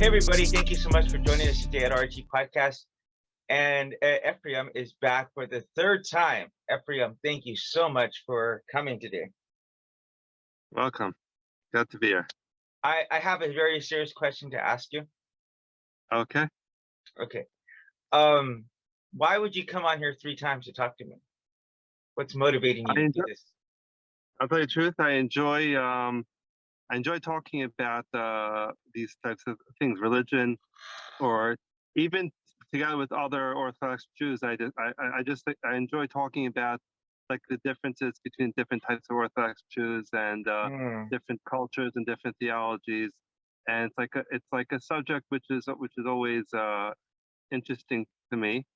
Hey everybody, thank you so much for joining us today at RG Podcast. And Ephraim is back for the third time. Ephraim, thank you so much for coming today. Welcome. Glad to be here. I have a very serious question to ask you. Okay. Okay. Why would you come on here 3 times to talk to me? What's motivating you to do this? I'll tell you the truth. I enjoy talking about these types of things, religion, or even together with other Orthodox Jews. I enjoy talking about like the differences between different types of Orthodox Jews and different cultures and different theologies. And it's like a subject which is always interesting to me,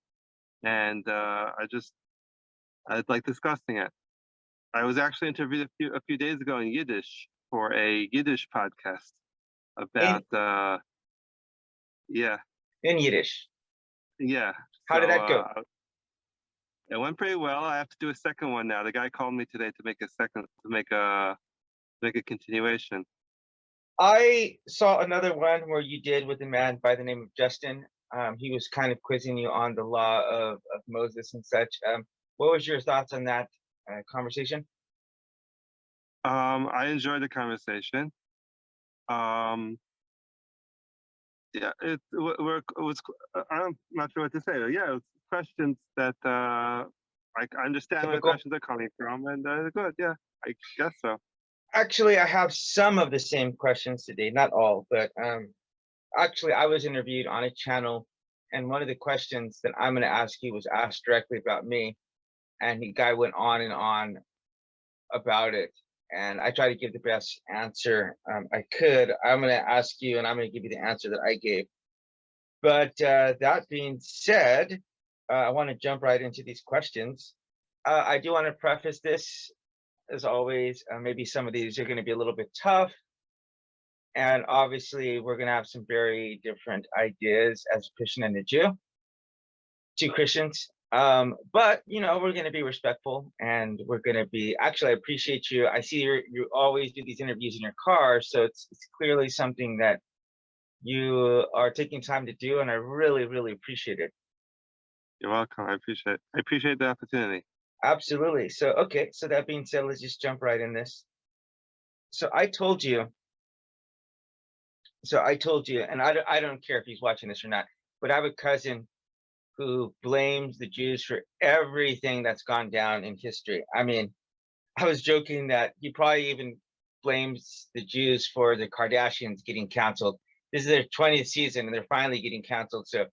and I like discussing it. I was actually interviewed a few days ago in Yiddish for a Yiddish podcast about in Yiddish. Yeah. How did that go? It went pretty well. I have to do a second one now. The guy called me today to make a continuation. I saw another one where you did with a man by the name of Justin. He was kind of quizzing you on the law of Moses and such. What was your thoughts on that conversation? I enjoyed the conversation. Yeah, it was. I'm not sure what to say. Yeah, it was questions that I understand where the questions are coming from, and good. Yeah, I guess so. Actually, I have some of the same questions today, not all, but actually, I was interviewed on a channel, and one of the questions that I'm going to ask you was asked directly about me, and the guy went on and on about it, and I tried to give the best answer I could. I'm going to ask you, and I'm going to give you the answer that I gave. But that being said, I want to jump right into these questions. I do want to preface this, as always, maybe some of these are going to be a little bit tough. And obviously, we're going to have some very different ideas as a Christian and a Jew, 2 Christians. But, you know, we're going to be respectful, and we're going to be, actually, I appreciate you. I see you always do these interviews in your car. So it's clearly something that you are taking time to do. And I really, really appreciate it. You're welcome. I appreciate the opportunity. Absolutely. So, okay. So that being said, let's just jump right in this. So I told you, and I don't care if he's watching this or not, but I have a cousin who blames the Jews for everything that's gone down in history. I mean, I was joking that he probably even blames the Jews for the Kardashians getting canceled. This is their 20th season, and they're finally getting canceled. So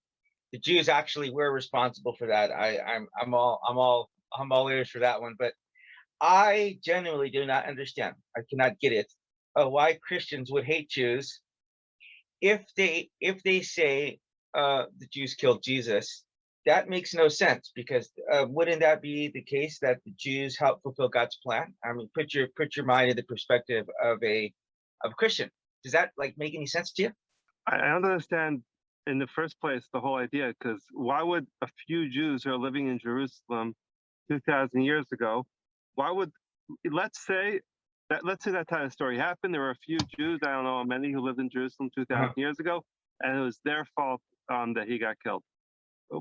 the Jews actually were responsible for that. I'm all ears for that one. But I genuinely do not understand. I cannot get it. Why Christians would hate Jews if they say the Jews killed Jesus. That makes no sense, because wouldn't that be the case that the Jews helped fulfill God's plan? I mean, put your mind in the perspective of a Christian. Does that like make any sense to you? I don't understand in the first place the whole idea, because why would a few Jews who are living in Jerusalem 2,000 years ago, let's say that type of story happened. There were a few Jews, I don't know how many, who lived in Jerusalem 2,000 years ago, and it was their fault that he got killed.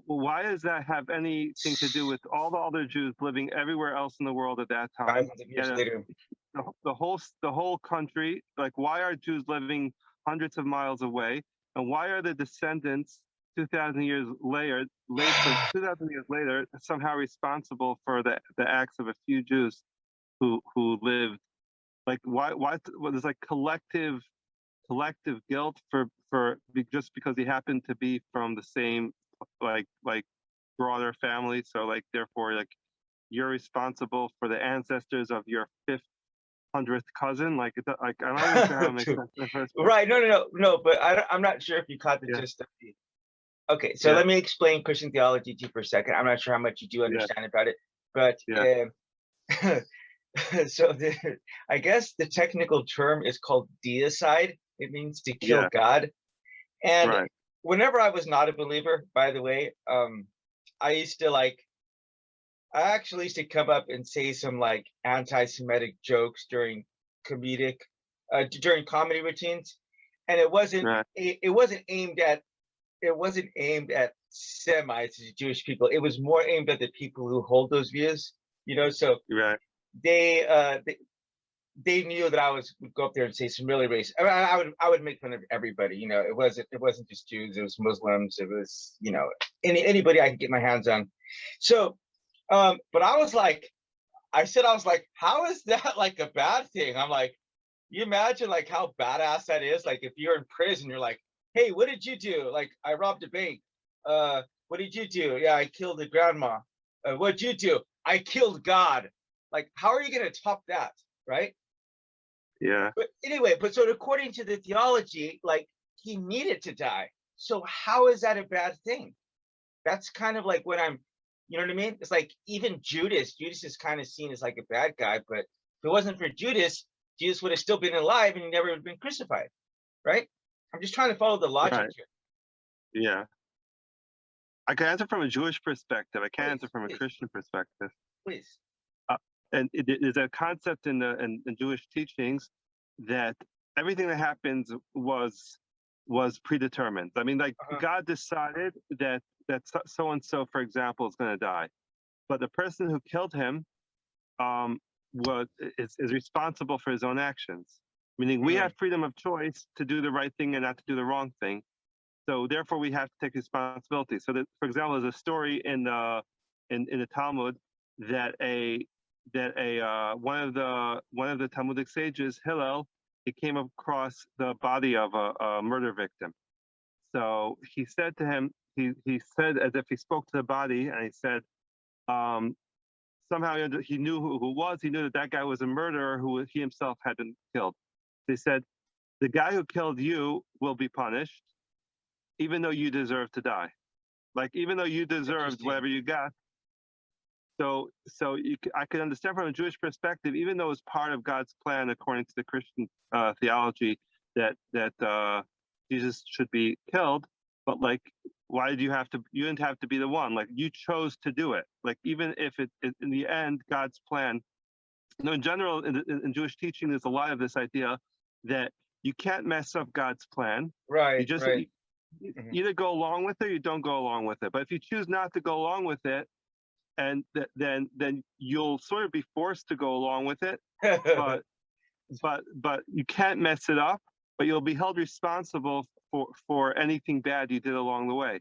Why does that have anything to do with all the other Jews living everywhere else in the world at that time? 500 years later. The whole country, like, why are Jews living hundreds of miles away, and why are the descendants 2,000 years later somehow responsible for the acts of a few Jews who lived? Like, why there's like collective guilt for just because he happened to be from the same like broader family, so like therefore like you're responsible for the ancestors of your 500th cousin. Like I'm not even sure how it makes sense in the first place. Right? No. But I'm not sure if you caught the gist of the. Okay, so let me explain Christian theology to you for a second. I'm not sure how much you do understand about it, but so I guess the technical term is called deicide. It means to kill God. And whenever I was not a believer, by the way, I actually used to come up and say some like anti-Semitic jokes during comedy routines. and it wasn't Right. it wasn't aimed at Semites, Jewish people. It was more aimed at the people who hold those views. So Right. they they knew that I would go up there and say some really racist. I would make fun of everybody. It wasn't just Jews. It was Muslims. It was anybody I could get my hands on. So, but I was like, how is that like a bad thing? I'm like, you imagine like how badass that is. Like if you're in prison, you're like, hey, what did you do? Like I robbed a bank. What did you do? Yeah, I killed a grandma. What'd you do? I killed God. Like, how are you gonna top that, right? Yeah. But anyway, so according to the theology, like he needed to die. So how is that a bad thing? That's kind of like when you know what I mean? It's like even Judas is kind of seen as like a bad guy, but if it wasn't for Judas, Jesus would have still been alive and he never would have been crucified, right? I'm just trying to follow the logic Right. here. Yeah. I can answer from a Jewish perspective. I can't answer Please, from a please, Christian perspective. please. And it is a concept in Jewish teachings that everything that happens was predetermined. I mean, like God decided that so and so, for example, is going to die, but the person who killed him is responsible for his own actions. Meaning, we have freedom of choice to do the right thing and not to do the wrong thing. So therefore, we have to take responsibility. So that, for example, there's a story in the Talmud that one of the Talmudic sages, Hillel, he came across the body of a murder victim. So he said to him, he said as if he spoke to the body, and he said, somehow he knew who it was. He knew that guy was a murderer who he himself had been killed. They said, the guy who killed you will be punished, even though you deserve to die. Like, even though you deserved whatever you got. So I could understand from a Jewish perspective, even though it's part of God's plan according to the Christian theology that Jesus should be killed, but like, why did you didn't have to be the one. Like, you chose to do it. Like, even if it in the end, God's plan. In general, in Jewish teaching, there's a lot of this idea that you can't mess up God's plan. Right, You just right. either go along with it or you don't go along with it. But if you choose not to go along with it, and then you'll sort of be forced to go along with it. But you can't mess it up. But you'll be held responsible for anything bad you did along the way.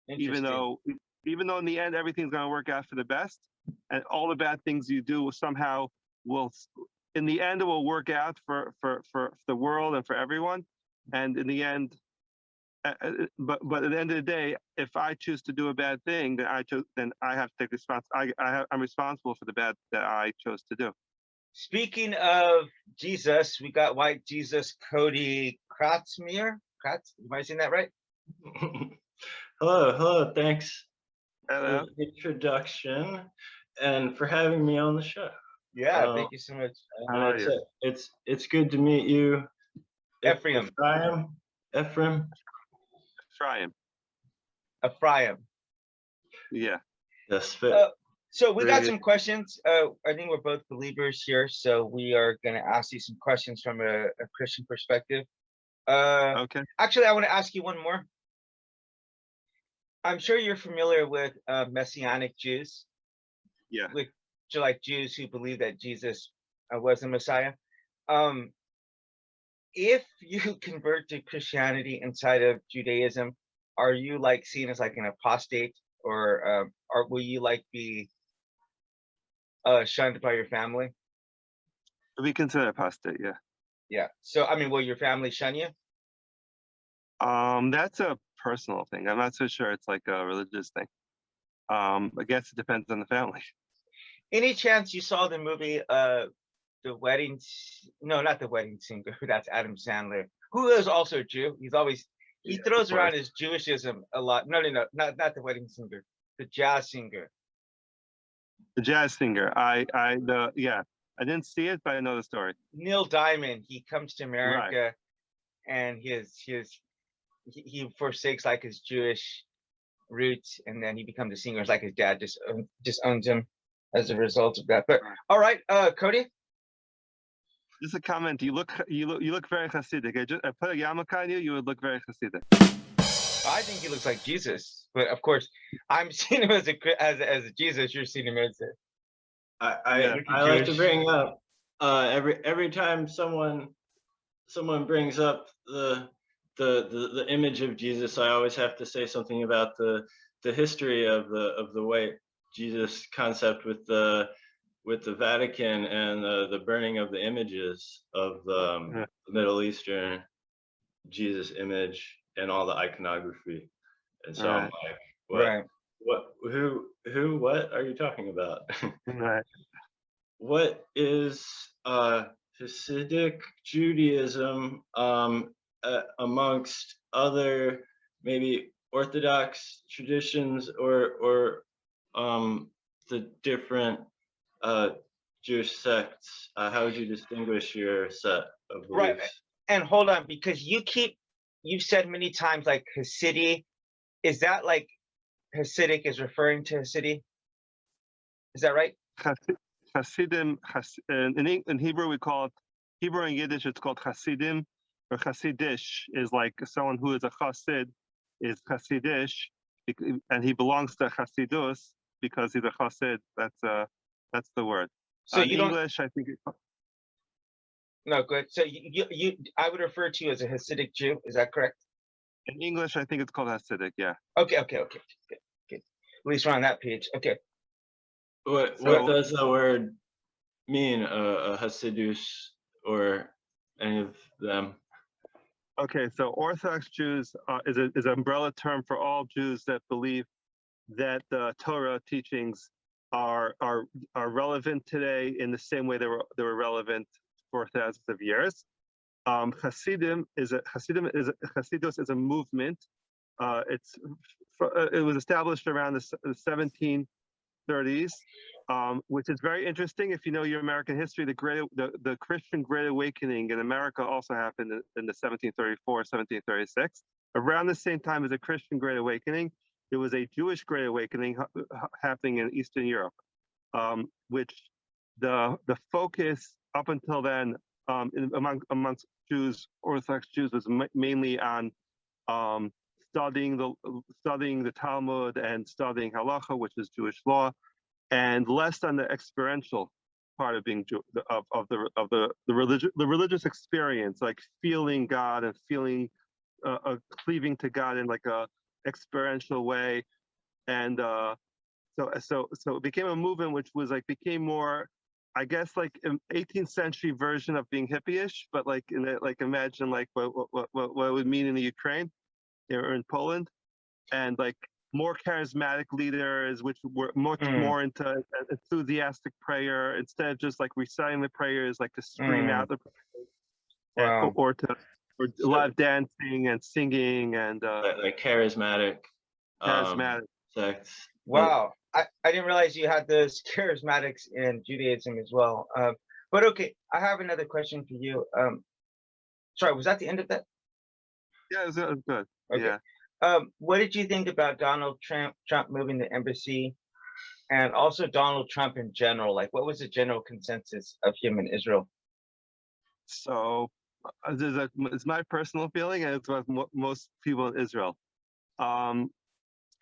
Even though in the end everything's going to work out for the best, and all the bad things you do somehow will, in the end, it will work out for the world and for everyone. And in the end, but at the end of the day, if I choose to do a bad thing, then I have to take I'm responsible for the bad that I chose to do. Speaking of Jesus, we got White Jesus Cody Kratzmeyer. Am I saying that right? Hello. Thanks Hello. for the introduction and for having me on the show. Yeah, thank you so much. How are you? It's good to meet you, Ephraim. Ephraim. Yeah. Yes. So we got some questions. I think we're both believers here, so we are going to ask you some questions from a Christian perspective. Okay. Actually, I want to ask you one more. I'm sure you're familiar with Messianic Jews. Yeah. Which are like Jews who believe that Jesus was the Messiah. If you convert to Christianity inside of Judaism, are you like seen as like an apostate, or will you like be shunned by your family? We consider apostate, yeah. Yeah. So I mean, will your family shun you? That's a personal thing. I'm not so sure it's like a religious thing. I guess it depends on the family. Any chance you saw the movie The Wedding? No, not The Wedding Singer. That's Adam Sandler, who is also a Jew. He throws around his Jewishism a lot. No, not The Wedding Singer. The Jazz Singer. The Jazz Singer. I didn't see it, but I know the story. Neil Diamond. He comes to America, and he forsakes like his Jewish roots, and then he becomes a singer. It's like his dad just owns him as a result of that. But all right, Cody. Just a comment. You look very Hasidic. I put a yarmulke on you. You would look very Hasidic. I think he looks like Jesus, but of course, I'm seeing him as a Jesus. You're seeing him as a I like to bring up every time someone brings up the image of Jesus, I always have to say something about the history of the white Jesus concept with the Vatican and the burning of the images of the Middle Eastern Jesus image and all the iconography. And so I'm like, right. what are you talking about? Right. What is Hasidic Judaism amongst other maybe Orthodox traditions or the different Jewish sects? How would you distinguish your set of Right. beliefs? And hold on, because you've said many times like Hasidic. Is that like Hasidic is referring to Hasidic? Is that right? Hasidim, in Hebrew we call it, Hebrew and Yiddish it's called Hasidim, or Hasidish is like someone who is a Hasid is Hasidish, and he belongs to Hasidus because he's a Hasid. That's the word. So in you don't. English, I think. No, good. So I would refer to you as a Hasidic Jew. Is that correct? In English, I think it's called Hasidic. Yeah. Okay. Good. At least we're on that page. Okay. What does the word mean, a Hasidus or any of them? Okay, so Orthodox Jews is an umbrella term for all Jews that believe that the Torah teachings are relevant today in the same way they were relevant for thousands of years. Hasidus is a movement. It was established around the 1730s, which is very interesting. If you know your American history, the Christian Great Awakening in America also happened in the 1734, 1736. Around the same time as the Christian Great Awakening, there was a Jewish Great Awakening happening in Eastern Europe, which the focus up until then amongst Jews, Orthodox Jews, was mainly on studying the Talmud and studying halacha, which is Jewish law, and less on the experiential part of being the religious experience, like feeling God and feeling cleaving to God in like a experiential way, and so it became a movement which was like became more, I guess, like an 18th century version of being hippie-ish, but like imagine like what it would mean in the Ukraine or in Poland, and like more charismatic leaders, which were much more into enthusiastic prayer instead of just like reciting the prayers, like to scream out the prayers, or a lot of dancing and singing and like charismatic sects. Wow, I didn't realize you had those charismatics in Judaism as well. But okay, I have another question for you. Sorry, was that the end of that? Yeah, it was good. Okay. Yeah. What did you think about Donald Trump moving the embassy, and also Donald Trump in general? Like, what was the general consensus of him in Israel? So it's my personal feeling, and it's what most people in Israel. In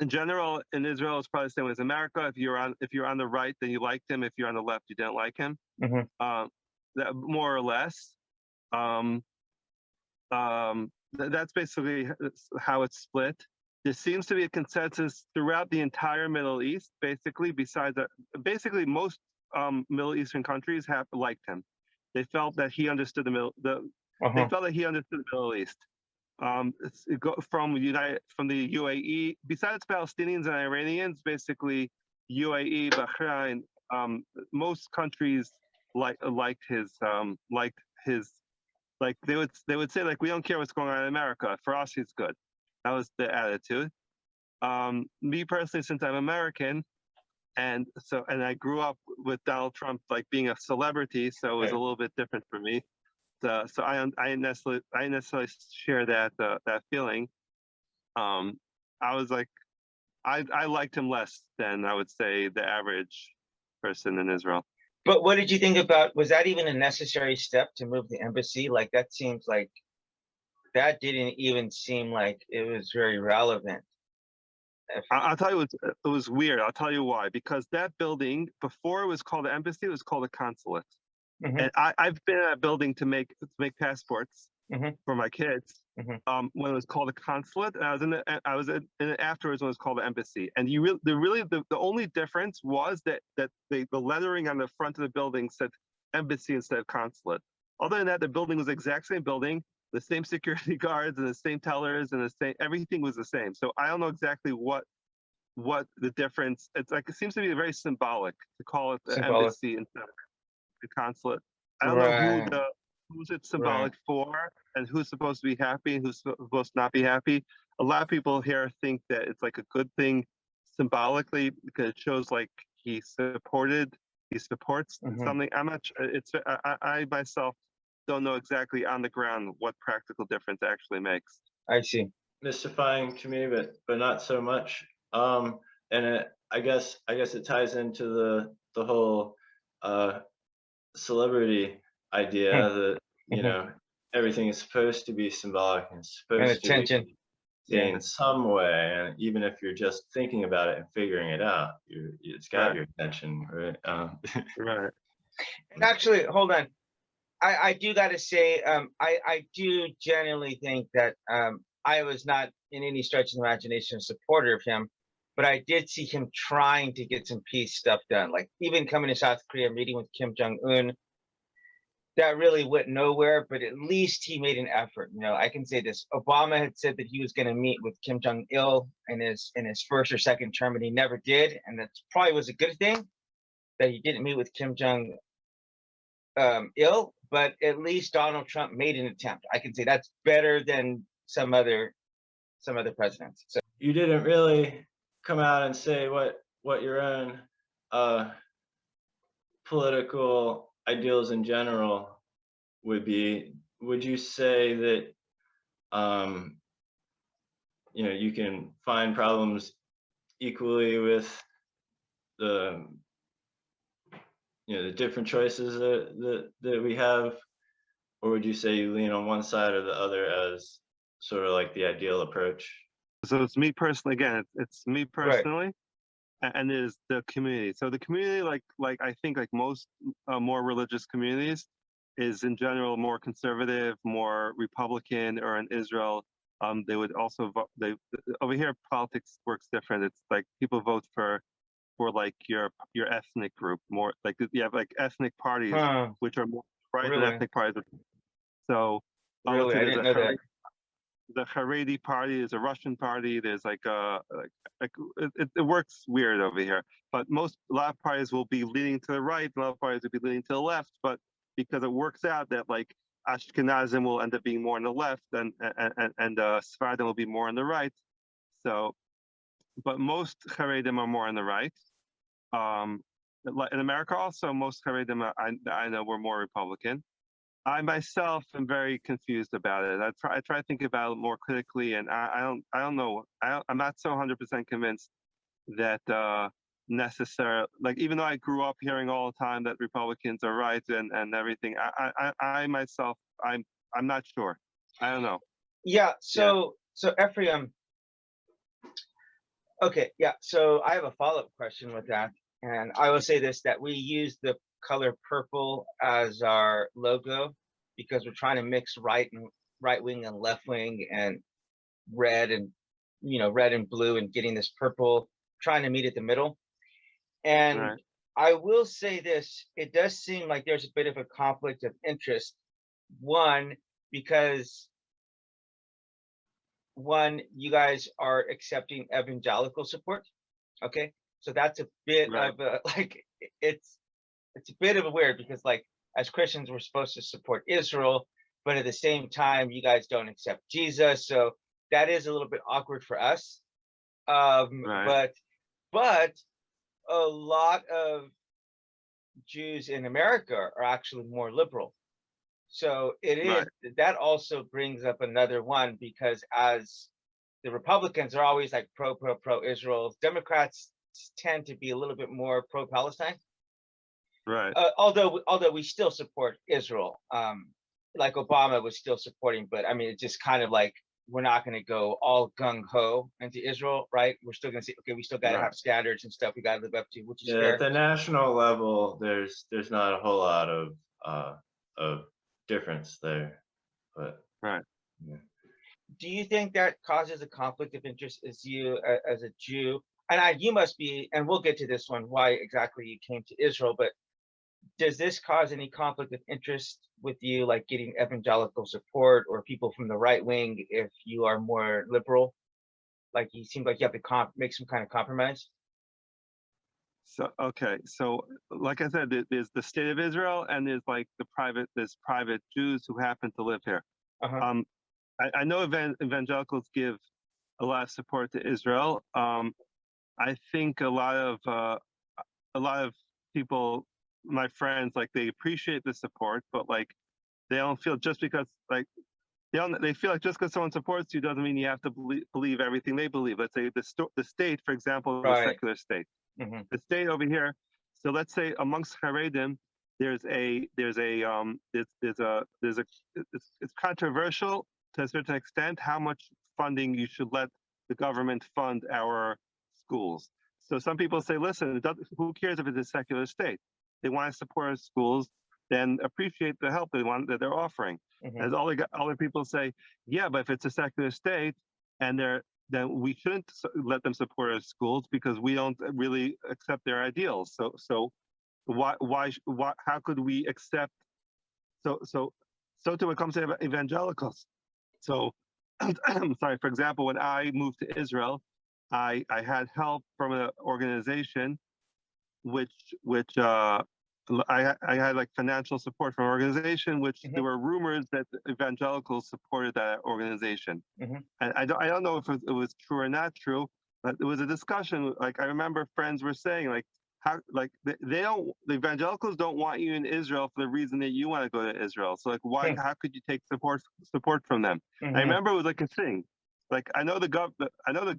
general, in Israel, it's probably the same as America. If you're on the right, then you liked him. If you're on the left, you didn't like him. That more or less. That's basically how it's split. There seems to be a consensus throughout the entire Middle East, basically. Basically most Middle Eastern countries have liked him. They felt that he understood They felt that he understood the Middle East. From the UAE, besides Palestinians and Iranians, basically UAE, Bahrain, most countries liked his like they would say like, we don't care what's going on in America. For us, he's good. That was the attitude. Me personally, since I'm American, and I grew up with Donald Trump like being a celebrity, so it was a little bit different for me. So I necessarily share that feeling. I was like, I liked him less than I would say the average person in Israel. But what did you think about, was that even a necessary step to move the embassy? Like, that seems like, that didn't even seem like it was very relevant. I'll tell you, it was weird. I'll tell you why. Because that building, before it was called the embassy, it was called a consulate. And I've been in that building to make passports for my kids. When it was called a consulate, and I was in it afterwards when it was called the embassy. And the only difference was that the lettering on the front of the building said embassy instead of consulate. Other than that, the building was the exact same building, the same security guards and the same tellers and the same, everything was the same. So I don't know exactly what the difference. It's like, it seems to be very symbolic to call it the embassy instead of the consulate. I don't know who's it symbolic for, and who's supposed to be happy and who's supposed to not be happy. A lot of people here think that it's like a good thing symbolically because it shows like he supports something. I'm not sure. I myself don't know exactly on the ground what practical difference actually makes. I see. Mystifying to me, but not so much. And I guess it ties into the whole celebrity idea that, you know, everything is supposed to be symbolic and supposed to be in some way, and even if you're just thinking about it and figuring it out, it's got your attention, right? Right. And actually, hold on. I do got to say, I do genuinely think that I was not in any stretch of the imagination a supporter of him, but I did see him trying to get some peace stuff done. Like even coming to South Korea, meeting with Kim Jong-un, that really went nowhere, but at least he made an effort. You know, I can say this: Obama had said that he was going to meet with Kim Jong-il in his first or second term, and he never did, and that probably was a good thing that he didn't meet with Kim Jong-il. But at least Donald Trump made an attempt. I can say that's better than some other presidents. So you didn't really come out and say what your own political ideals in general would be. Would you say that you know, you can find problems equally with the, you know, the different choices that we have, or would you say you lean on one side or the other as sort of like the ideal approach? So it's me personally. Again, it's me personally, and there's the community. So the community, like I think like most more religious communities, is in general more conservative, more Republican, or in Israel, they would also vote. Over here, politics works different. It's like people vote for like your ethnic group, more like you have like ethnic parties, which are more right than ethnic parties. So I didn't know that. The Haredi party is a Russian party. There's like it works weird over here. But a lot of parties will be leaning to the right, a lot of parties will be leaning to the left. But because it works out that like Ashkenazim will end up being more on the left, and Sephardim will be more on the right. So, but most Haredim are more on the right. In America also, most Haredim I know were more Republican. I myself am very confused about it. I try to think about it more critically, and I don't know. I'm not so 100% convinced that necessarily. Like even though I grew up hearing all the time that Republicans are right and everything, I myself I'm not sure. I don't know. Yeah. So Ephraim. Okay. Yeah. So I have a follow-up question with that, and I will say this: that we use the color purple as our logo because we're trying to mix right wing and left wing and red and red and blue and getting this purple, trying to meet at the middle. And I will say this: it does seem like there's a bit of a conflict of interest. One, because you guys are accepting evangelical support. Okay, so that's a bit of a it's a bit of a weird, because like as Christians we're supposed to support Israel, but at the same time you guys don't accept Jesus, so that is a little bit awkward for us. But a lot of Jews in America are actually more liberal, so it is that also brings up another one, because as the Republicans are always like pro Israel, Democrats tend to be a little bit more pro Palestine. Right. Although we still support Israel, like Obama was still supporting, but I mean, it's just kind of like we're not going to go all gung ho into Israel, right? We're still going to say, okay, we still got to Right. have standards and stuff we got to live up to, which is Yeah, fair. at the national level, there's not a whole lot of difference there, but Right. yeah. Do you think that causes a conflict of interest as you as a Jew? And you must be, and we'll get to this one, why exactly you came to Israel, but does this cause any conflict of interest with you, like getting evangelical support or people from the right wing if you are more liberal? Like you seem like you have to make some kind of compromise. So okay, so like I said, there's the state of Israel, and there's like there's private Jews who happen to live here. Uh-huh. I know evangelicals give a lot of support to Israel. I think a lot of people, my friends, like they appreciate the support, but like they don't feel just because like they feel like just because someone supports you doesn't mean you have to believe everything they believe. Let's say the state, for example, is a Right. secular state. Mm-hmm. The state over here. So let's say amongst Haredim, it's controversial to a certain extent how much funding you should let the government fund our schools. So some people say, listen, who cares if it's a secular state? They want to support our schools, then appreciate the help that they're offering. Mm-hmm. As other people say, yeah, but if it's a secular state and then we shouldn't let them support our schools because we don't really accept their ideals. So why how could we accept so to when it comes to evangelicals? So I'm sorry, for example, when I moved to Israel, I had help from an organization which I had like financial support from an organization which Mm-hmm. there were rumors that evangelicals supported that organization. Mm-hmm. And I don't know if it was true or not true, but it was a discussion. Like I remember friends were saying like how like the evangelicals don't want you in Israel for the reason that you want to go to Israel. So like how could you take support from them? Mm-hmm. I remember it was like a thing. Like I know the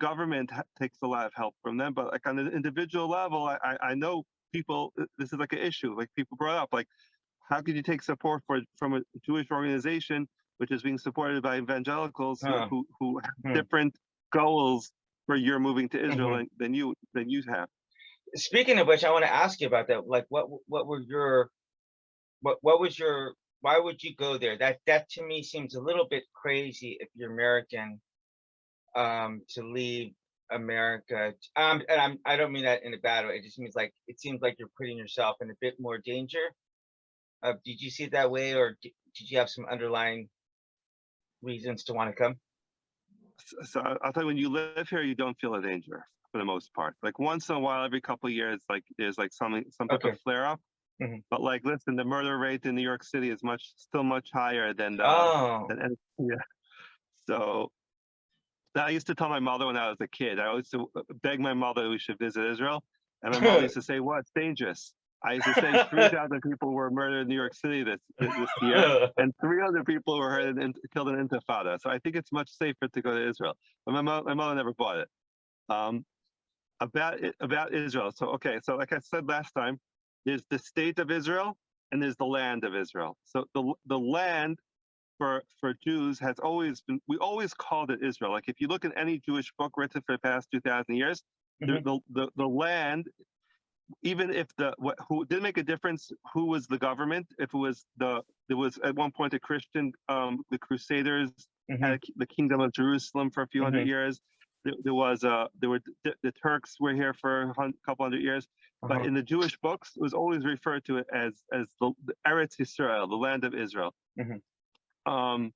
government takes a lot of help from them, but like on an individual level, I know people. This is like an issue. Like people brought up like how could you take support from a Jewish organization which is being supported by evangelicals who have different goals for your moving to Israel Mm-hmm. than you have? Speaking of which, I want to ask you about that. Like, what was your why would you go there? That to me seems a little bit crazy if you're American, to leave America. And I don't mean that in a bad way. It just means like it seems like you're putting yourself in a bit more danger. Did you see it that way, or did you have some underlying reasons to want to come? So I'll tell you, when you live here, you don't feel a danger for the most part. Like once in a while, every couple of years, like there's like some type of flare up. Mm-hmm. But like, listen, the murder rate in New York City is still much higher than yeah. So I used to tell my mother when I was a kid, I always used to beg my mother we should visit Israel, and my mother used to say, "What? It's dangerous." I used to say 3,000 people were murdered in New York City this year, and 300 people were killed in Intifada. So I think it's much safer to go to Israel. But my mother never bought it. About Israel. So okay, so like I said last time, there's the state of Israel and there's the land of Israel. So the land for Jews has always been, we always called it Israel. Like if you look at any Jewish book written for the past 2,000 years, the land, even if who didn't make a difference who was the government, if it was there was at one point a Christian, the Crusaders had the kingdom of Jerusalem for a few hundred years. There were the Turks were here for a couple hundred years, but in the Jewish books, it was always referred to it as the Eretz Yisrael, the land of Israel. And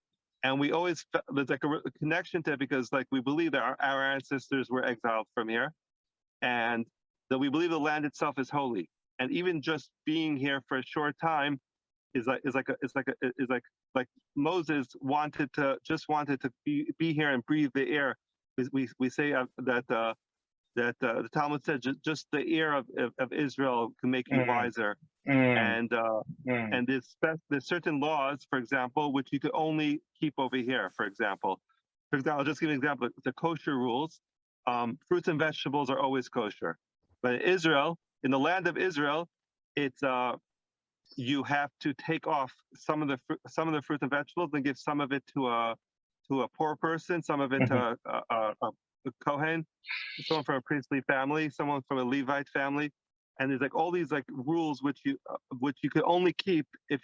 we always there's like a connection to it because like we believe that our ancestors were exiled from here, and that we believe the land itself is holy. And even just being here for a short time is like Moses wanted to be here and breathe the air. We say that the Talmud said just the ear of Israel can make you wiser. And there's certain laws, for example, which you could only keep over here. For example, I'll just give an example. The kosher rules: fruits and vegetables are always kosher. But in Israel, in the land of Israel, it's you have to take off some of the fruit and vegetables and give some of it to a poor person, some of it to a Kohen, someone from a priestly family, someone from a Levite family, and there's like all these like rules which you could only keep if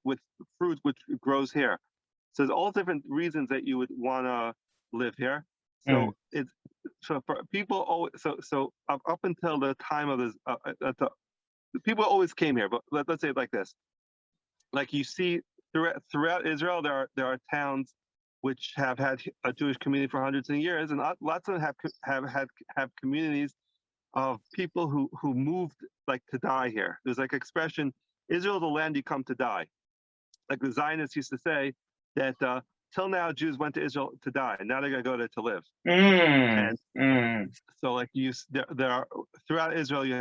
with fruit which grows here. So there's all different reasons that you would want to live here. So for people always up until the time of this, people always came here. But let's say it like this: like you see throughout Israel, there are towns which have had a Jewish community for hundreds of years, and lots of them have communities of people who moved like to die here. There's like expression, Israel, the land you come to die. Like the Zionists used to say that till now Jews went to Israel to die, and now they're gonna go there to live. And so like there are throughout Israel you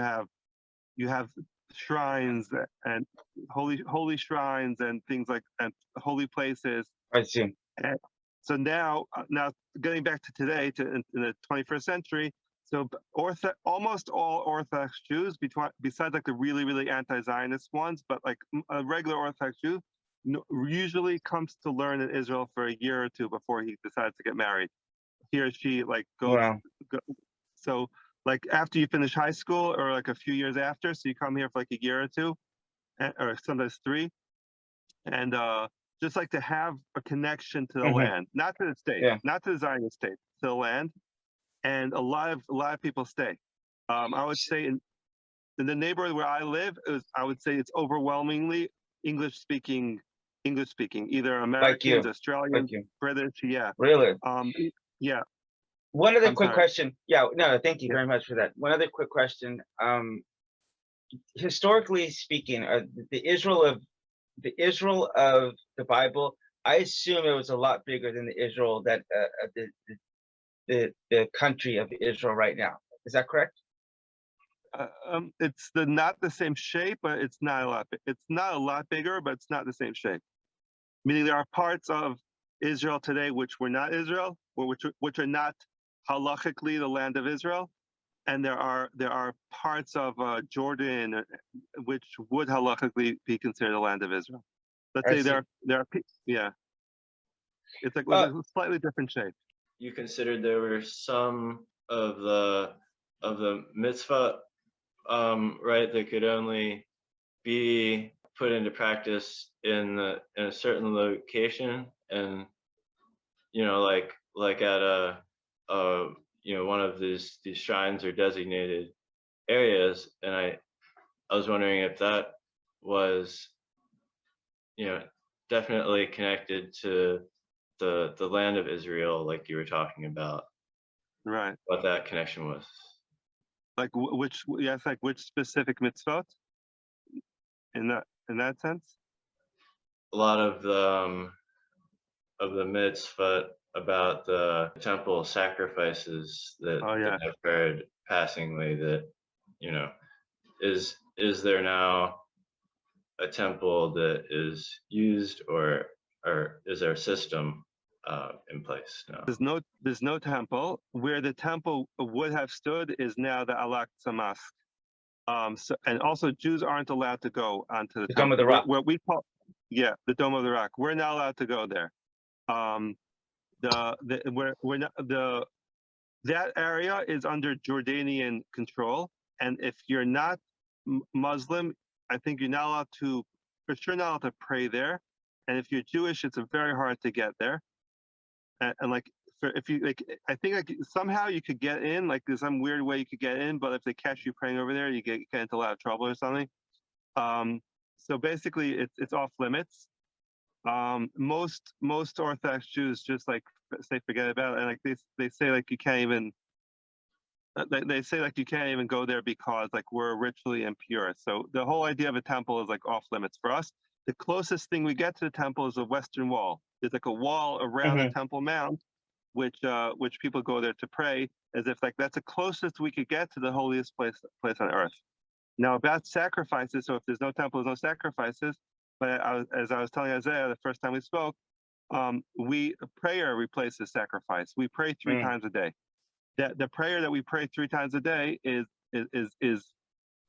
have shrines and holy shrines and things like and holy places. I see. And so now getting back to today, in the 21st century, so almost all Orthodox Jews, besides like the really, really anti-Zionist ones, but like a regular Orthodox Jew, usually comes to learn in Israel for a year or two before he decides to get married. He or she like goes. Wow. So like after you finish high school or like a few years after, so you come here for like a year or two, or sometimes 3, and just like to have a connection to the land, not to the state, not to the Zionist state, to the land. And a lot of people stay. I would say in the neighborhood where I live, I would say it's overwhelmingly English speaking, either Americans, Australians, British. Yeah. Really? Yeah. One other quick question. Yeah. No. Thank you very much for that. One other quick question. Historically speaking, the Israel of the Bible, I assume it was a lot bigger than the Israel that the country of Israel right now. Is that correct? It's not the same shape, but it's not a lot. It's not a lot bigger, but it's not the same shape. Meaning there are parts of Israel today which were not Israel, which are not halachically the land of Israel, and there are parts of Jordan which would halachically be considered the land of Israel. Let's say there are it's like with a slightly different shape. You considered there were some of the mitzvah, right, that could only be put into practice in a certain location, and like at a one of these shrines or designated areas, and I was wondering if that was definitely connected to the land of Israel, like you were talking about, right? What that connection was. Like which specific mitzvot in that sense? A lot of the mitzvot about the temple sacrifices that I've heard passingly, that is there now a temple that is used, or is there a system in place now? There's no temple. Where the temple would have stood is now the Al-Aqsa Mosque. And also Jews aren't allowed to go onto the temple. Dome of the Rock. What we call, the Dome of the Rock. We're not allowed to go there. That area is under Jordanian control, and if you're not Muslim, I think you're not allowed to, for sure, not allowed to pray there. And if you're Jewish, it's very hard to get there. And like, if you like, I think like somehow you could get in, like there's some weird way you could get in, but if they catch you praying over there, you get into a lot of trouble or something. So basically, it's off limits. Most Orthodox Jews just like say forget about it, and like they say like you can't even. They say like you can't even go there because like we're ritually impure. So the whole idea of a temple is like off limits for us. The closest thing we get to the temple is the Western Wall. There's like a wall around the Temple Mount, which people go there to pray, as if like that's the closest we could get to the holiest place on earth. Now about sacrifices, so if there's no temple, there's no sacrifices. But as I was telling Isaiah the first time we spoke, prayer replaces sacrifice. We pray 3 times a day. The prayer that we pray 3 times a day is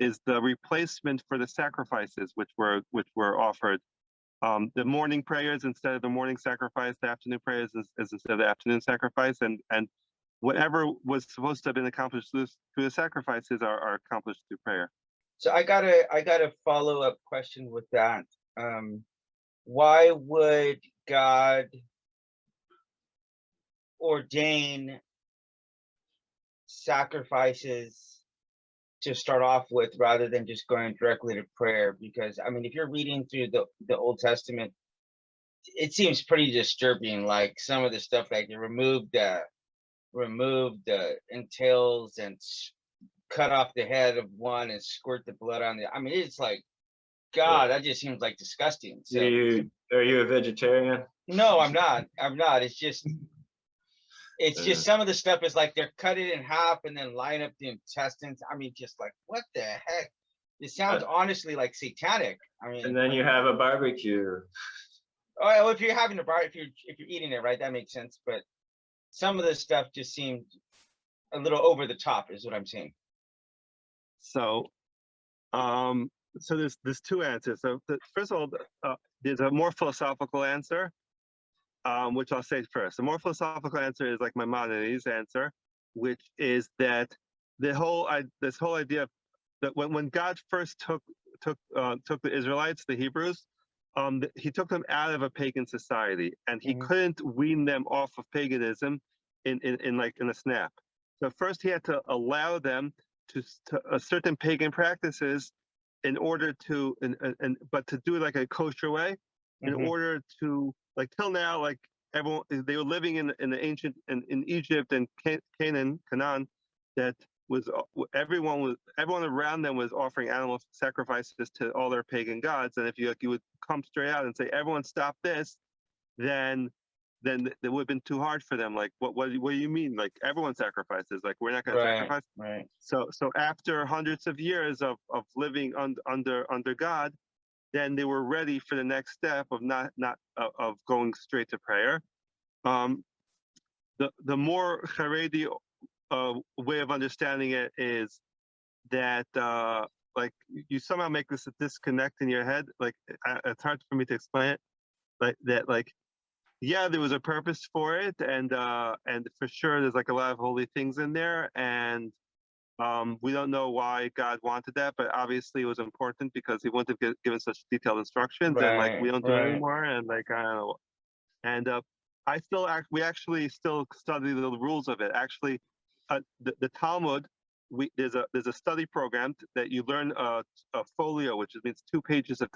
is the replacement for the sacrifices which were offered. The morning prayers instead of the morning sacrifice, the afternoon prayers is instead of the afternoon sacrifice, and whatever was supposed to have been accomplished through the sacrifices are accomplished through prayer. So I got a follow-up question with that. Why would God ordain sacrifices to start off with rather than just going directly to prayer? Because I mean, if you're reading through the Old Testament, it seems pretty disturbing. Like some of the stuff, like they removed the entails and cut off the head of one and squirt the blood on the. I mean, it's like, God, that just seems like disgusting. So, are you a vegetarian? No, I'm not. I'm not. It's just some of the stuff is like they're cut it in half and then line up the intestines. I mean, just like, what the heck? It sounds honestly like satanic. I mean, and then you have a barbecue. Oh, well, if you're having a bar, if you're eating it, right, that makes sense. But some of the stuff just seemed a little over the top, is what I'm saying. So, so there's two answers. So first of all, there's a more philosophical answer, which I'll say first. The more philosophical answer is like Maimonides' answer, which is that this whole idea of that when God first took the Israelites, the Hebrews, he took them out of a pagan society, and he couldn't wean them off of paganism in a snap. So first he had to allow them to certain pagan practices in order to but to do it like a kosher way, in order to, like, till now, like everyone, they were living in the ancient in Egypt and Canaan, that was everyone around them was offering animal sacrifices to all their pagan gods. And if you would come straight out and say, everyone stop this, then it would have been too hard for them. Like, what do you mean? Like, everyone sacrifices, like, we're not going to sacrifice. Right. So after hundreds of years of living under God, then they were ready for the next step of of going straight to prayer. The more Haredi way of understanding it is that like, you somehow make this a disconnect in your head. Like, it's hard for me to explain it. Like that, like, yeah, there was a purpose for it, and for sure there's like a lot of holy things in there, and we don't know why God wanted that, but obviously it was important because he wouldn't have given such detailed instructions, and like we don't do it anymore, and like I don't know. And we actually still study the rules of it. Actually, the Talmud, there's a study program that you learn a folio, which means 2 pages of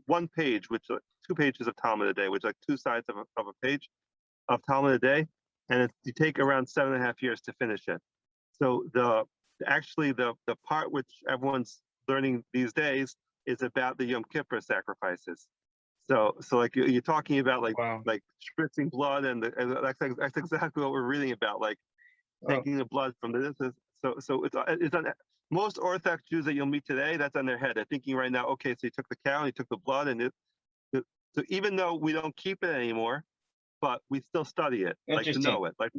1 page, which 2 pages of Talmud a day, which is like 2 sides of a page of Talmud a day, and you take around 7.5 years to finish it. So the part which everyone's learning these days is about the Yom Kippur sacrifices. So like you're talking about like spritzing blood, and that's exactly what we're reading about, like taking the blood from the. So it's on most Orthodox Jews that you'll meet today. That's on their head. They're thinking right now, okay, so he took the cow, and he took the blood, and so even though we don't keep it anymore, but we still study it, like to know it, like.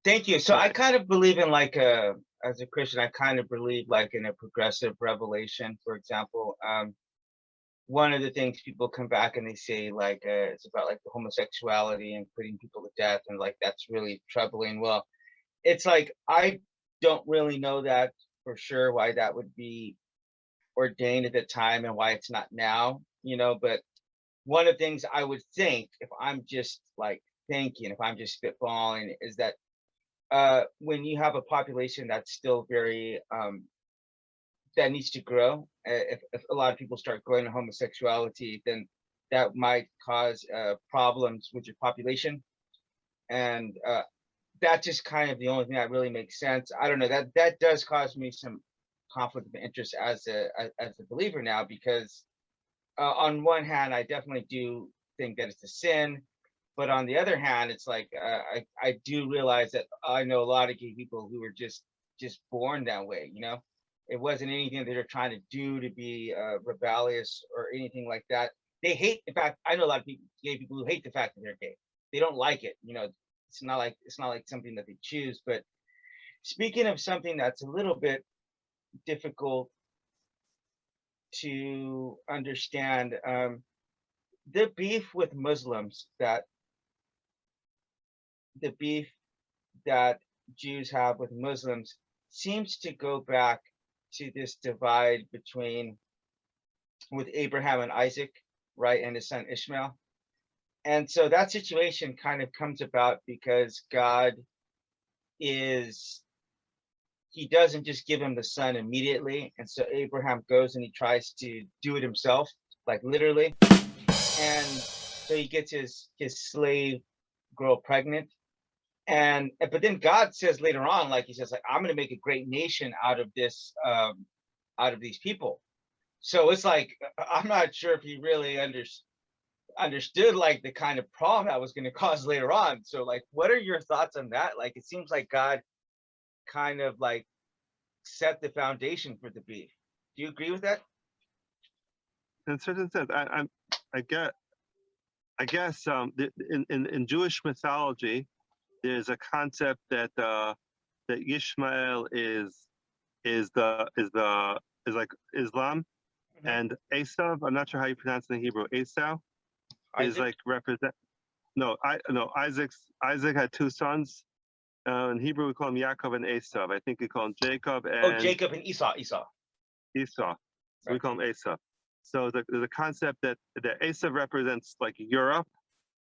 Thank you. So I kind of believe in as a Christian, I kind of believe like in a progressive revelation. For example, one of the things people come back and they say like it's about like the homosexuality and putting people to death, and like that's really troubling. Well, it's like I don't really know that for sure why that would be ordained at the time and why it's not now, but one of the things I would think, if I'm just like thinking, if I'm just spitballing, is that when you have a population that's still very that needs to grow, if a lot of people start going to homosexuality, then that might cause problems with your population, and that's just kind of the only thing that really makes sense. I don't know, that does cause me some conflict of interest as a believer now, because on one hand, I definitely do think that it's a sin. But on the other hand, it's like I do realize that I know a lot of gay people who were just born that way. It wasn't anything that they're trying to do to be rebellious or anything like that. They hate. In fact, I know a lot of gay people who hate the fact that they're gay. They don't like it. It's not like something that they choose. But Speaking of something that's a little bit difficult to understand, the beef with Muslims, that the beef that Jews have with Muslims seems to go back to this divide between with Abraham and Isaac, right, and his son Ishmael. And so that situation kind of comes about because God is, he doesn't just give him the son immediately. And so Abraham goes and he tries to do it himself, like literally. And so he gets his slave girl pregnant. And but then God says later on, like he says, like, I'm going to make a great nation out of this, out of these people. So it's like, I'm not sure if he really understood like the kind of problem that was going to cause later on. So like, what are your thoughts on that? Like, it seems like God kind of like set the foundation for the beef. Do you agree with that? In a certain sense, I guess in Jewish mythology, there's a concept that that Ishmael is like Islam, and Esav, I'm not sure how you pronounce it in Hebrew. Esau is like represent. No, Isaac had two sons. In Hebrew, we call him Yaakov and Esav. I think we call him Jacob and Jacob and Esau. So right. we call him Esav. So the concept that Esav represents like Europe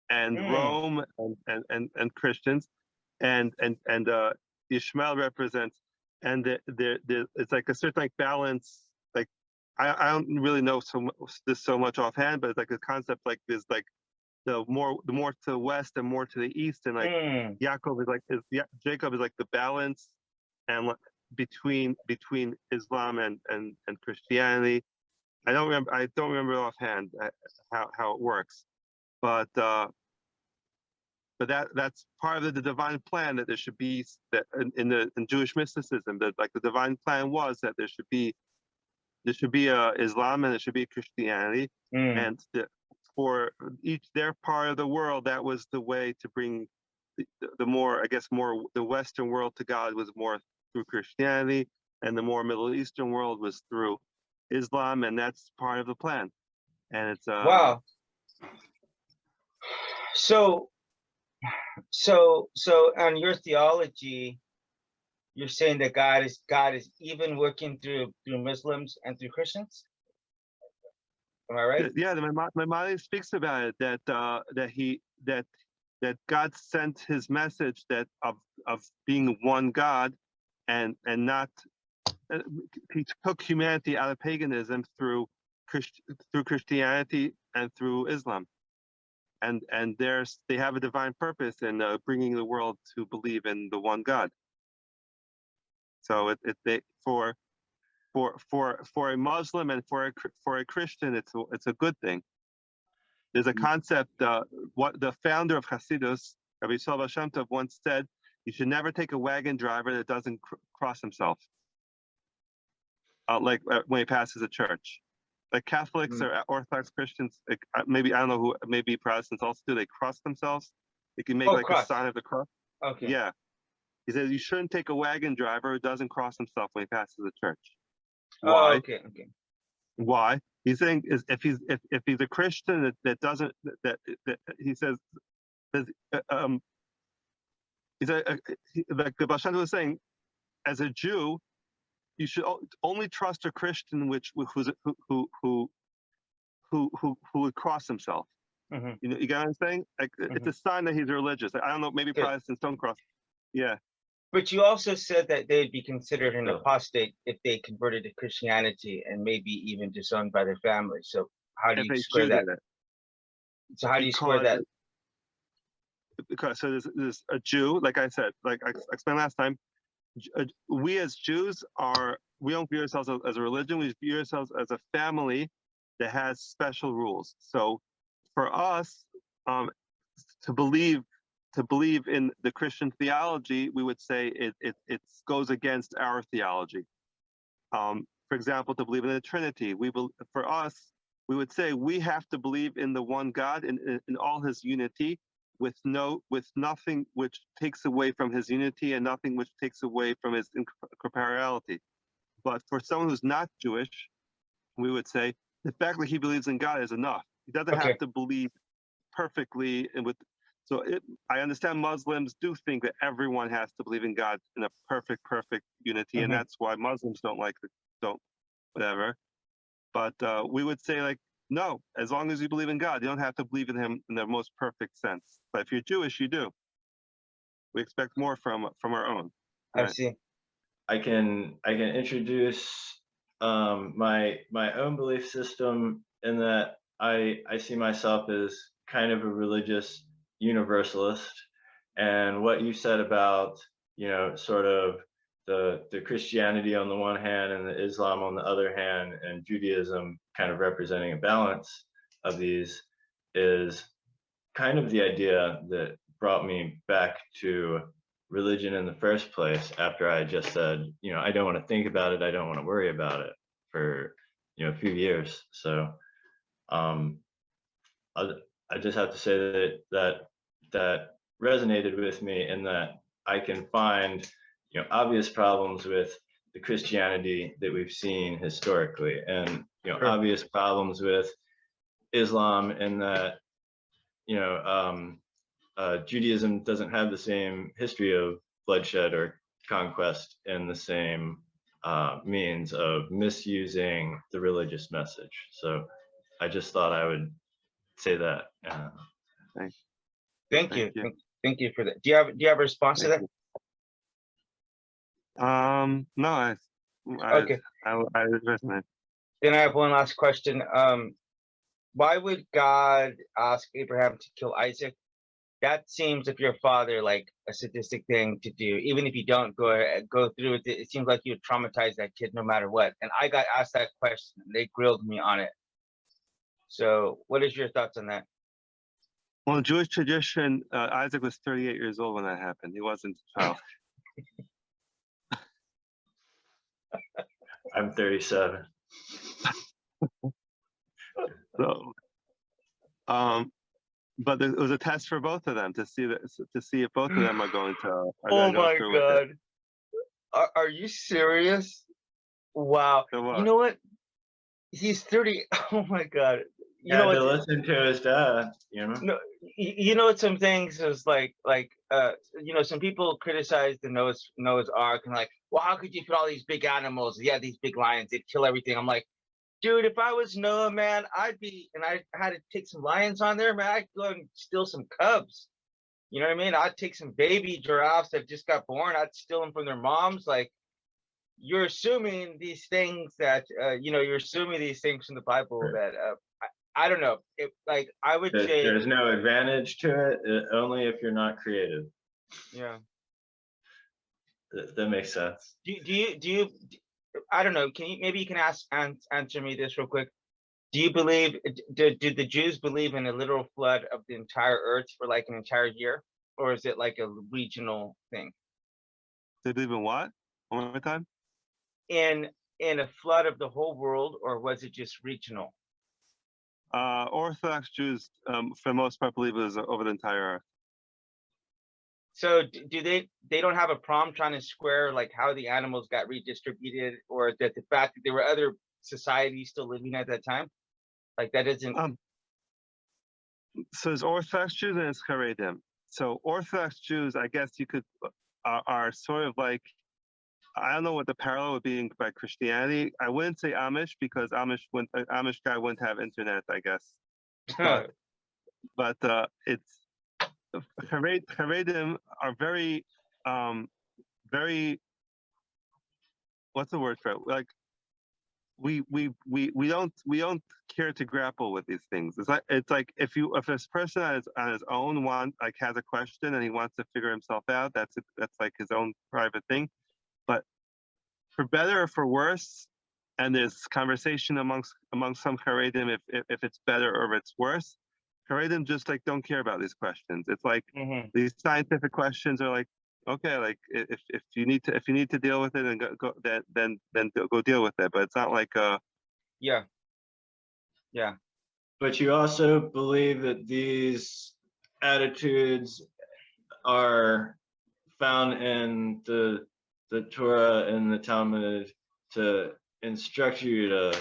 and Rome and Christians, and Ishmael represents, and it's like a certain like balance. Like I don't really know so much offhand, but it's like a concept like this, like the more to the west and more to the east, and like Jacob is like the balance, and between Islam and Christianity. I don't remember offhand how it works, but that's part of the divine plan, that there should be, that in Jewish mysticism, that like the divine plan was that there should be Islam and there should be Christianity, and for their part of the world, that was the way to bring the more, I guess, more the Western world to God was more through Christianity, and the more Middle Eastern world was through Islam, and that's part of the plan. And it's wow. So on your theology, you're saying that God is even working through Muslims and through Christians? Am I right? Yeah, Maimonides speaks about it, that God sent his message that of being one God, and not he took humanity out of paganism through Christianity and through Islam, and they have a divine purpose in bringing the world to believe in the one God. So for a Muslim and for a Christian, it's a good thing. There's a concept. What the founder of Hasidus, Rabbi Shalva Shem Tov, once said: you should never take a wagon driver that doesn't cross himself, like when he passes a church. Like Catholics or Orthodox Christians, maybe, I don't know who, maybe Protestants also do. They cross themselves. They can make like a sign of the cross. Okay. Yeah. He says you shouldn't take a wagon driver who doesn't cross himself when he passes a church. Why? Oh, okay. Why? He's saying is if he's a Christian that doesn't that he says like the Baal Shem Tov was saying, as a Jew, you should only trust a Christian who would cross himself. You know, you get what I'm saying? Like it's a sign that he's religious. Like, I don't know, maybe Protestants don't cross. Yeah. But you also said that they'd be considered an apostate if they converted to Christianity and maybe even disowned by their family. So how do you square that? So how do you square that? Because so there's a Jew, like I said, like I explained last time, we as Jews we don't view ourselves as a religion. We view ourselves as a family that has special rules. So for us, to believe in the Christian theology, we would say it goes against our theology. For example, to believe in the Trinity, for us, we would say we have to believe in the one God in all his unity, with nothing which takes away from his unity and nothing which takes away from his incorporeality. But for someone who's not Jewish, we would say the fact that he believes in God is enough. He doesn't have to believe perfectly and with. So I understand Muslims do think that everyone has to believe in God in a perfect unity, and that's why Muslims don't whatever. But we would say, like, no, as long as you believe in God, you don't have to believe in him in the most perfect sense. But if you're Jewish, you do. We expect more from our own. I see. I can introduce my own belief system in that I see myself as kind of a religious universalist, and what you said about, you know, sort of the Christianity on the one hand and the Islam on the other hand, and Judaism kind of representing a balance of these, is kind of the idea that brought me back to religion in the first place, after I just said, you know, I don't want to think about it, I don't want to worry about it for, you know, a few years. So I just have to say that resonated with me, in that I can find, you know, obvious problems with the Christianity that we've seen historically, and, you know, obvious problems with Islam, in that, you know, Judaism doesn't have the same history of bloodshed or conquest and the same means of misusing the religious message. So I just thought I would say that. Thank you for that. Do you have a response to that? No, Okay. I resonate. Then I have one last question. Why would God ask Abraham to kill Isaac? That seems, if you're a father, like a sadistic thing to do. Even if you don't go through with it, it seems like you would traumatize that kid no matter what. And I got asked that question, and they grilled me on it. So what is your thoughts on that? Well, in Jewish tradition, Isaac was 38 years old when that happened. He wasn't a child. I'm 37. So, but it was a test for both of them to see if both of them are going to. Oh my God! Are you serious? Wow! You know what? He's 30. Oh my God! You know what? To listen to his dad. You know. No, you know what? Some things is like you know, some people criticize the Noah's Ark and like, well, how could you put all these big animals? Yeah, these big lions, they'd kill everything. I'm like, dude, if I was Noah, man, I had to take some lions on there, man. I'd go and steal some cubs. You know what I mean? I'd take some baby giraffes that just got born. I'd steal them from their moms. Like, you're assuming these things that, you know, you're assuming these things from the Bible that, I don't know. Like, I would say there's no advantage to it, only if you're not creative. Yeah. That makes sense. Do you I don't know, maybe you can answer me this real quick. Do you believe, do the Jews believe in a literal flood of the entire earth for like an entire year? Or is it like a regional thing? They believe in what? One more time? In a flood of the whole world, or was it just regional? Orthodox Jews, for the most part, believe it was over the entire earth. So do they don't have a problem trying to square like how the animals got redistributed, or that the fact that there were other societies still living at that time? Like that isn't. So there's Orthodox Jews and it's Haredim. So Orthodox Jews, I guess you could, are sort of like, I don't know what the parallel would be by Christianity. I wouldn't say Amish, because Amish guy wouldn't have internet, I guess. But it's Haredim are very, very. What's the word for it? Like, we don't care to grapple with these things. It's like if this person on his own has a question and he wants to figure himself out, that's like his own private thing. But for better or for worse, and there's conversation amongst some Haredim if it's better or if it's worse. Haredim just like don't care about these questions. It's like these scientific questions are like, okay, like if you need to deal with it and then go deal with it. But it's not like yeah. But you also believe that these attitudes are found in the Torah and the Talmud to instruct you to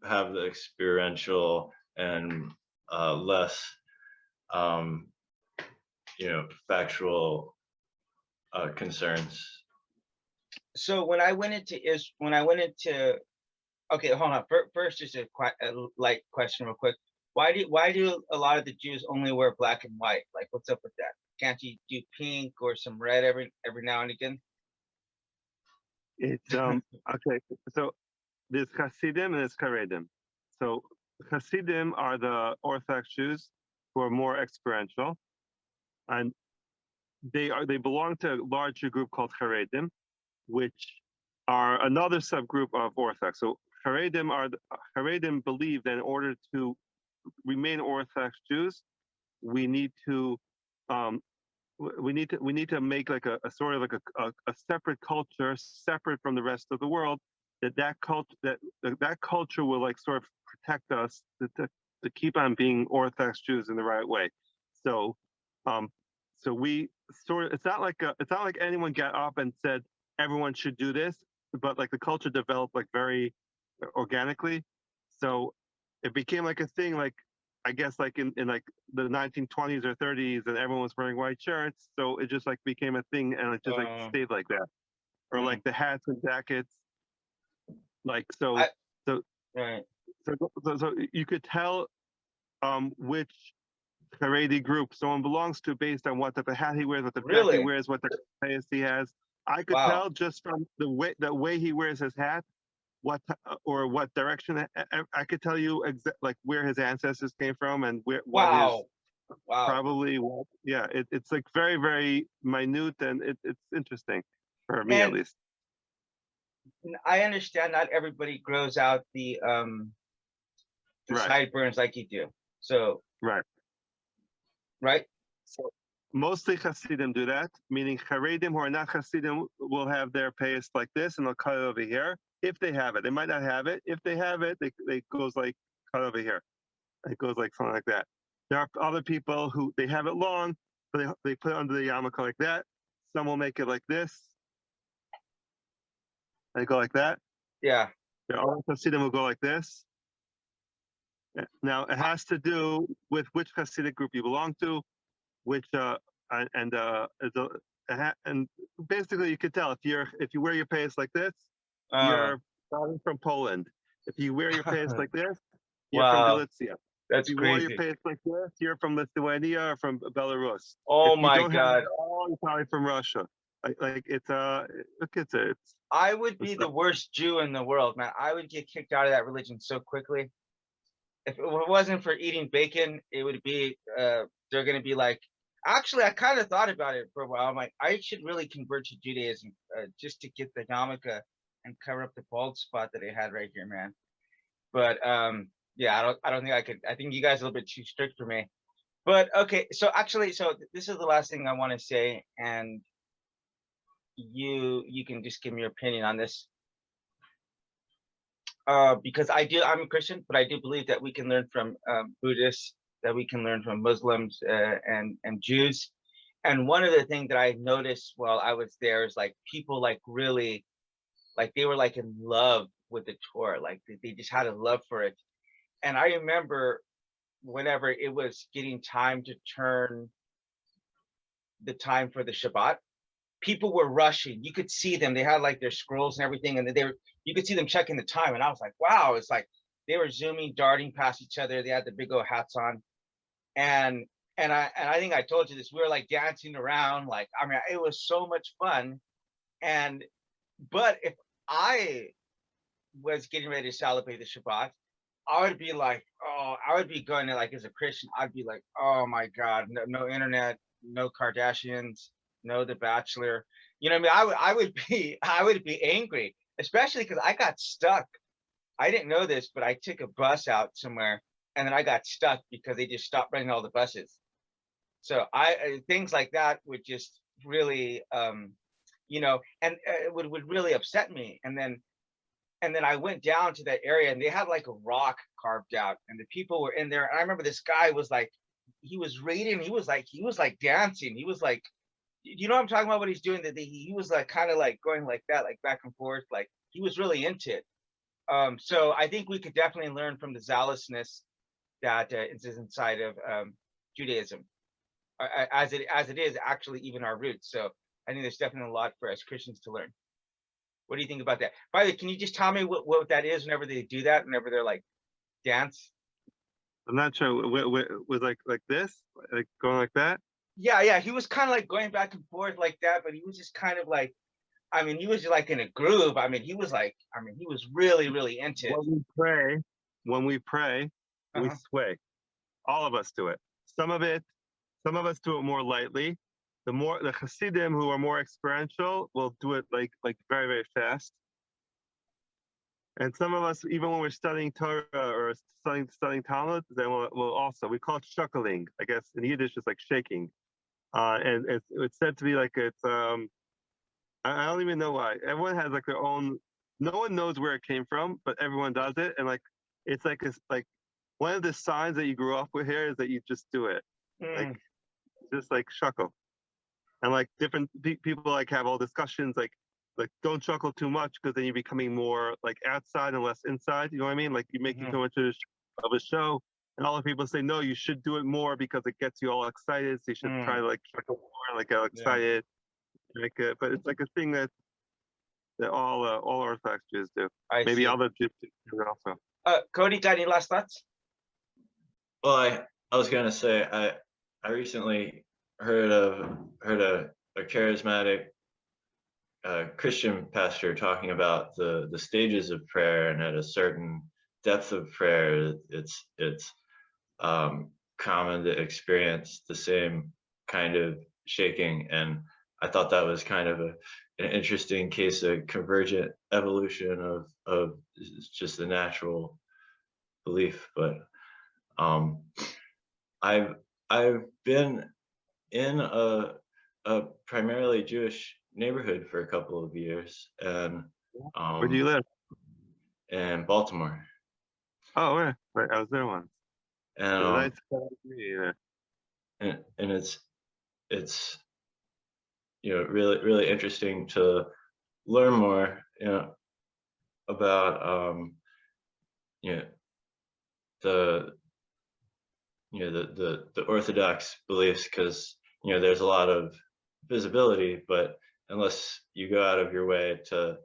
have the experiential and less, factual concerns. So when I went into okay, hold on. First, just a light question, real quick. Why do a lot of the Jews only wear black and white? Like, what's up with that? Can't you do pink or some red every now and again? It's okay. So there's Hasidim and there's Haredim. So Hasidim are the Orthodox Jews who are more experiential, and they belong to a larger group called Haredim, which are another subgroup of Orthodox. So Haredim believe that in order to remain Orthodox Jews, we need to make like a sort of like a separate culture, separate from the rest of the world. That culture will like sort of protect us to keep on being Orthodox Jews in the right way. So we sort of, it's not like anyone got up and said everyone should do this, but like the culture developed like very organically. So it became like a thing, like I guess like in like the 1920s or 30s, and everyone was wearing white shirts. So it just like became a thing, and it just like stayed like that. Or like the hats and jackets. Like so you could tell which Haredi group someone belongs to based on what type of hat he wears, what the jacket he wears, what the face he has. I could tell just from the way he wears his hat, what direction. I could tell you like where his ancestors came from and probably it's like very, very minute, and it's interesting for me at least. I understand not everybody grows out the sideburns like you do. So right. So mostly Hasidim do that, meaning Haredim who are not Hasidim will have their payas like this, and they'll cut it over here if they have it. They might not have it. If they have it, they goes like cut over here. It goes like something like that. There are other people who they have it long, but they put it under the yarmulke like that. Some will make it like this. They go like that. Yeah. There are Hasidim who go like this. Now it has to do with which Hasidic group you belong to, and basically you could tell if you wear your payas like this, you're probably from Poland. If you wear your payas like this, you're from Galicia. That's if you crazy. wore your payas like this, you're from Lithuania or from Belarus. Oh if you my don't God! Have it all, you're probably from Russia. I would be the worst Jew in the world, man. I would get kicked out of that religion so quickly. If it wasn't for eating bacon, it would be they're gonna be like. Actually, I kind of thought about it for a while. I'm like, I should really convert to Judaism just to get the yarmulke and cover up the bald spot that I had right here, man. But yeah, I don't think I could. I think you guys are a little bit too strict for me. But okay, so actually, this is the last thing I want to say, and you can just give me your opinion on this. Because I'm a Christian, but I do believe that we can learn from Buddhists, that we can learn from Muslims and Jews. And one of the things that I noticed while I was there is like people like really, like they were like in love with the Torah, like they just had a love for it. And I remember whenever it was getting time to turn the time for the Shabbat, people were rushing. You could see them. They had like their scrolls and everything, and you could see them checking the time. And I was like, wow, it's like they were zooming, darting past each other. They had the big old hats on. And I think I told you this, we were like dancing around, like, I mean, it was so much fun. But if I was getting ready to celebrate the Shabbat, I would be like, I would be going to, like, as a Christian, I'd be like, oh my God, no internet, no Kardashians, no The Bachelor. You know what I mean? I would be angry, especially because I got stuck. I didn't know this, but I took a bus out somewhere, and then I got stuck because they just stopped running all the buses. So things like that would just really, and it would really upset me. And then I went down to that area, and they had like a rock carved out, and the people were in there. And I remember this guy was like he was reading. He was like dancing. He was like, you know what I'm talking about? What he's doing? That he was like kind of like going like that, like back and forth. Like he was really into it. So I think we could definitely learn from the zealousness that is inside of Judaism, as it is actually even our roots. So I think there's definitely a lot for us Christians to learn. What do you think about that? By the way, can you just tell me what that is whenever they do that? Whenever they're like dance? I'm not sure. Was like this, like going like that. Yeah. He was kind of like going back and forth like that, but he was just kind of like, I mean, he was like in a groove. I mean, he was really, really into it. When we pray, we sway. All of us do it. Some of us do it more lightly. The Hasidim who are more experiential will do it like very, very fast. And some of us, even when we're studying Torah or studying Talmud, then we'll also, we call it shuckling. I guess in Yiddish it's like shaking. And it's said to be like I don't even know why. Everyone has like their own. No one knows where it came from, but everyone does it, and like it's like one of the signs that you grew up with here is that you just do it, like just like shuckle, and like different people like have all discussions like don't chuckle too much because then you're becoming more like outside and less inside. You know what I mean? Like you're making too much of a show, and all the people say no, you should do it more because it gets you all excited. So you should try to like chuckle more, like get excited. Like, but it's like a thing that all Orthodox Jews do. Maybe other Jews do also. Cody, got any last thoughts? Well, I was gonna say I recently heard a charismatic Christian pastor talking about the stages of prayer, and at a certain depth of prayer, it's common to experience the same kind of shaking. And I thought that was kind of an interesting case of convergent evolution of just the natural belief. But I've been in a primarily Jewish neighborhood for a couple of years, and where do you live? In Baltimore. Oh, where? Right, I was there once. And and it's really interesting to learn more about the the Orthodox beliefs, because there's a lot of visibility, but unless you go out of your way to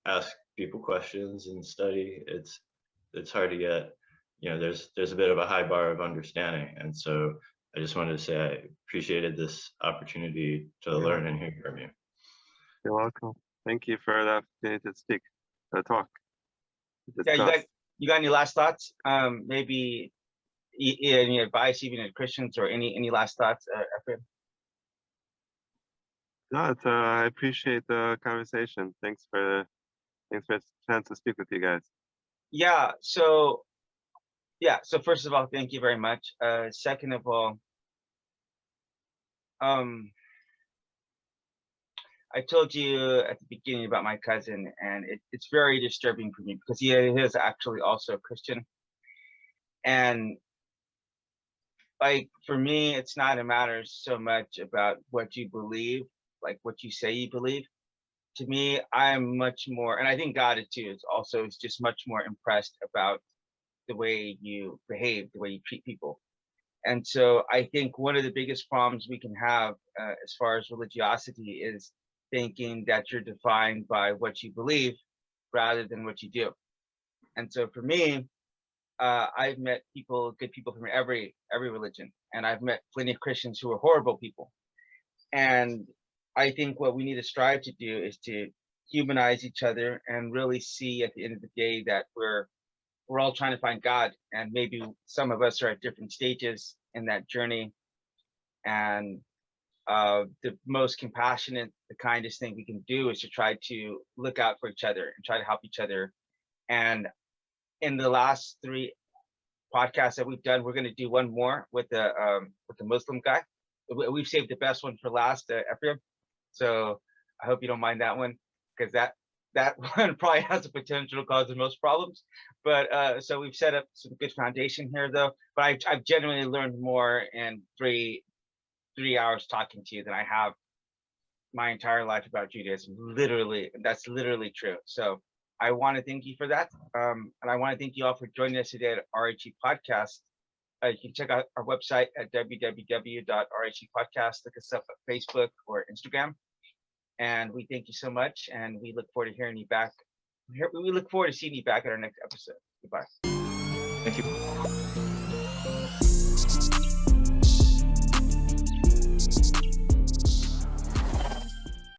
ask people questions and study, it's hard to get. There's a bit of a high bar of understanding, and so I just wanted to say I appreciated this opportunity to learn and hear from you. You're welcome. Thank you for the opportunity to speak, to talk. Yeah, you got any last thoughts? Maybe any advice, even to Christians, or any last thoughts, Ephraim? No, I appreciate the conversation. Thanks for the chance to speak with you guys. Yeah. So first of all, thank you very much. Second of all, I told you at the beginning about my cousin, and it's very disturbing for me because he is actually also a Christian. And like for me, it's not a matter so much about what you believe, like what you say you believe. To me, I'm much more, and I think God is too, is just much more impressed about the way you behave, the way you treat people. And so I think one of the biggest problems we can have as far as religiosity is thinking that you're defined by what you believe rather than what you do. And so for me, I've met good people from every religion, and I've met plenty of Christians who are horrible people. And I think what we need to strive to do is to humanize each other and really see at the end of the day that we're all trying to find God, and maybe some of us are at different stages in that journey. And the most compassionate, the kindest thing we can do is to try to look out for each other and try to help each other. And in the last 3 podcasts that we've done, we're going to do one more with the Muslim guy. We've saved the best one for last, Ephraim. So I hope you don't mind that one, because that one probably has the potential to cause the most problems. But so we've set up some good foundation here, though. But I've genuinely learned more in three hours talking to you than I have my entire life about Judaism. Literally, that's literally true. So I want to thank you for that. And I want to thank you all for joining us today at RHE Podcast. You can check out our website at www.rhepodcast. Look us up at Facebook or Instagram. And we thank you so much. And we look forward to hearing you back. We look forward to seeing you back at our next episode. Goodbye. Thank you.